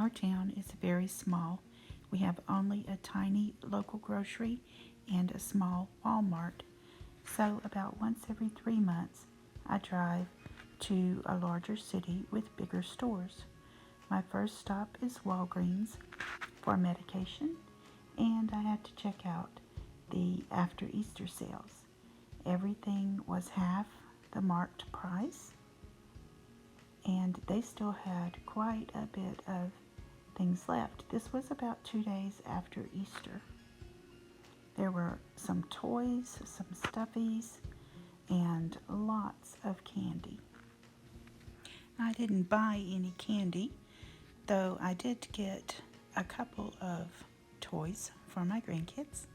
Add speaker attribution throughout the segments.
Speaker 1: Our town is very small. We have only a tiny local grocery and a small Walmart. So, about once every 3 months, I drive to a larger city with bigger stores. My first stop is Walgreens for medication, and I had to check out the after Easter sales. Everything was half the marked price, and they still had quite a bit of things left. This was about 2 days after Easter. There were some toys, some stuffies, and lots of candy. I didn't buy any candy, though I did get a couple of toys for my grandkids.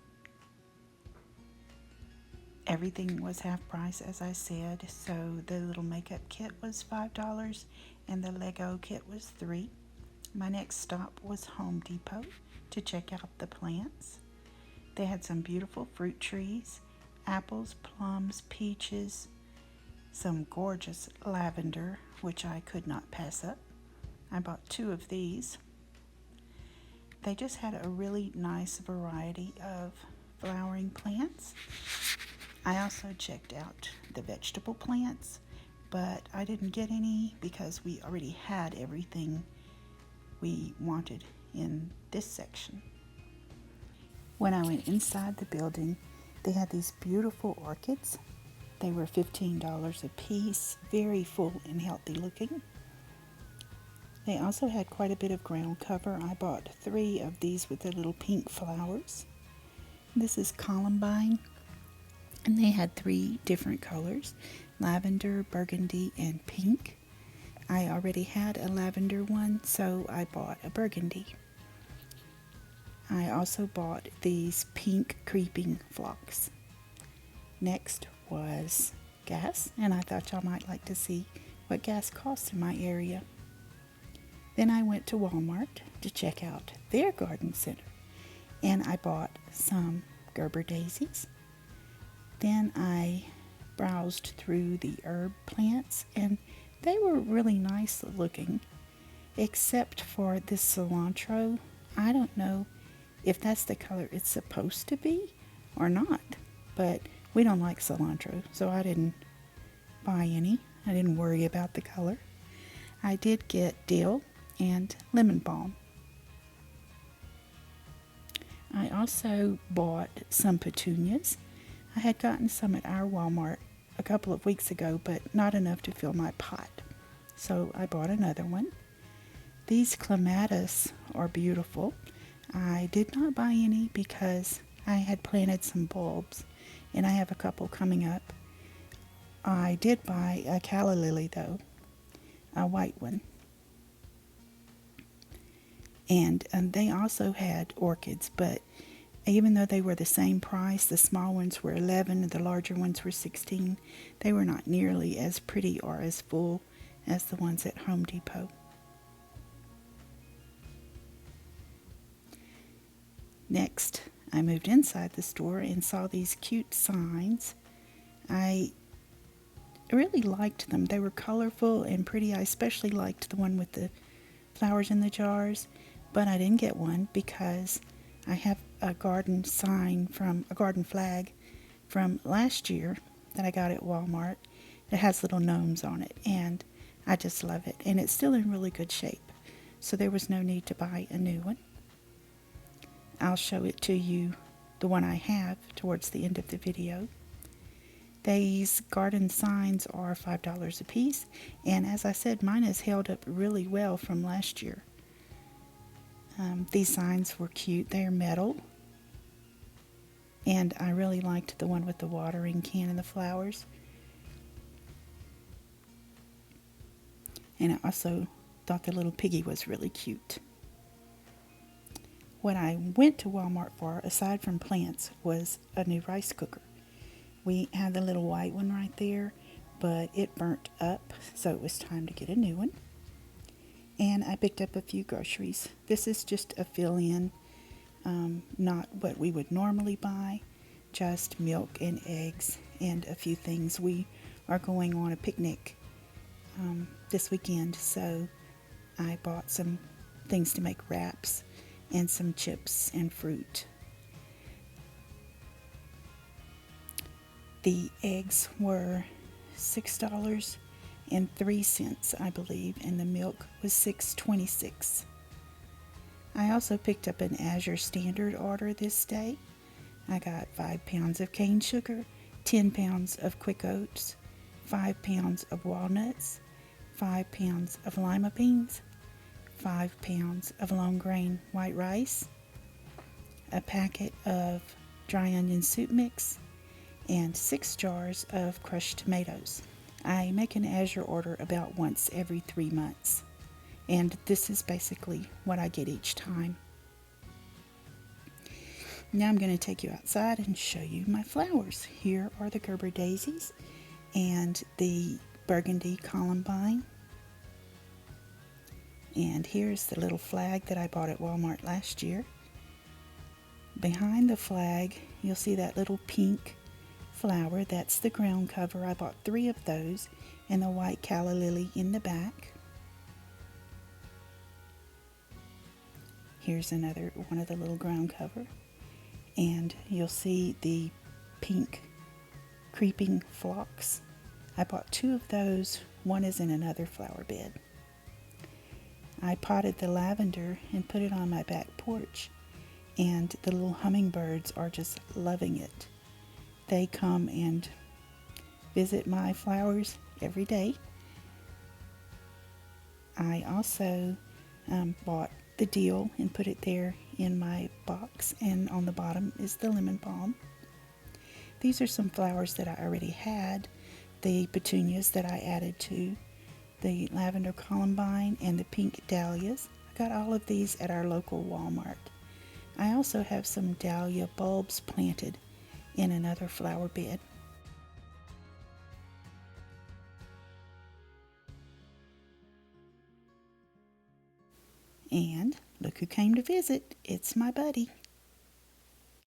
Speaker 1: Everything was half price, as I said, so the little makeup kit was $5 and the Lego kit was $3. My next stop was Home Depot to check out the plants. They had some beautiful fruit trees, apples, plums, peaches, some gorgeous lavender, which I could not pass up. I bought 2 of these. They just had a really nice variety of flowering plants. I also checked out the vegetable plants, but I didn't get any because we already had everything we wanted in this section. When I went inside the building, they had these beautiful orchids. They were $15 a piece, very full and healthy looking. They also had quite a bit of ground cover. I bought 3 of these with the little pink flowers. This is columbine, and they had 3 different colors: lavender, burgundy, and pink. I already had a lavender one, so I bought a burgundy. I also bought these pink creeping phlox. Next was gas, and I thought y'all might like to see what gas costs in my area. Then I went to Walmart to check out their garden center, and I bought some Gerber daisies. Then I browsed through the herb plants, and they were really nice looking, except for this cilantro. I don't know if that's the color it's supposed to be or not, but we don't like cilantro, so I didn't buy any. I didn't worry about the color. I did get dill and lemon balm. I also bought some petunias. I had gotten some at our Walmart a couple of weeks ago, but not enough to fill my pot, so I bought another one. These clematis are beautiful. I did not buy any because I had planted some bulbs, and I have a couple coming up. I did buy a calla lily, though, a white one. And they also had orchids, but even though they were the same price, the small ones were $11 and the larger ones were $16. They were not nearly as pretty or as full as the ones at Home Depot. Next, I moved inside the store and saw these cute signs. I really liked them. They were colorful and pretty. I especially liked the one with the flowers in the jars, but I didn't get one because I have a garden flag from last year that I got at Walmart. It has little gnomes on it, and I just love it, and it's still in really good shape, so there was no need to buy a new one. I'll show it to you, the one I have, towards the end of the video. These garden signs are $5 a piece, and as I said, mine has held up really well from last year. These signs were cute. They're metal, and I really liked the one with the watering can and the flowers. And I also thought the little piggy was really cute. What I went to Walmart for, aside from plants, was a new rice cooker. We had the little white one right there, but it burnt up, so it was time to get a new one. And I picked up a few groceries. This is just a fill-in, not what we would normally buy, just milk and eggs and a few things. We are going on a picnic this weekend, so I bought some things to make wraps, and some chips and fruit. The eggs were $6.03, I believe, and the milk was $6.26. I also picked up an Azure Standard order this day. I got 5 pounds of cane sugar, 10 pounds of quick oats, 5 pounds of walnuts, 5 pounds of lima beans, 5 pounds of long grain white rice, a packet of dry onion soup mix, and 6 jars of crushed tomatoes. I make an Azure order about once every 3 months, and this is basically what I get each time. Now I'm going to take you outside and show you my flowers. Here are the Gerber daisies and the burgundy columbine. And here's the little flag that I bought at Walmart last year. Behind the flag, you'll see that little pink flower. That's the ground cover. I bought 3 of those, and the white calla lily in the back. Here's another one of the little ground cover. And you'll see the pink creeping phlox. I bought 2 of those. One is in another flower bed. I potted the lavender and put it on my back porch, and the little hummingbirds are just loving it. They come and visit my flowers every day. I also bought the deal and put it there in my box, and on the bottom is the lemon balm. These are some flowers that I already had, the petunias that I added to the lavender columbine and the pink dahlias. I got all of these at our local Walmart. I also have some dahlia bulbs planted in another flower bed. And look who came to visit. It's my buddy.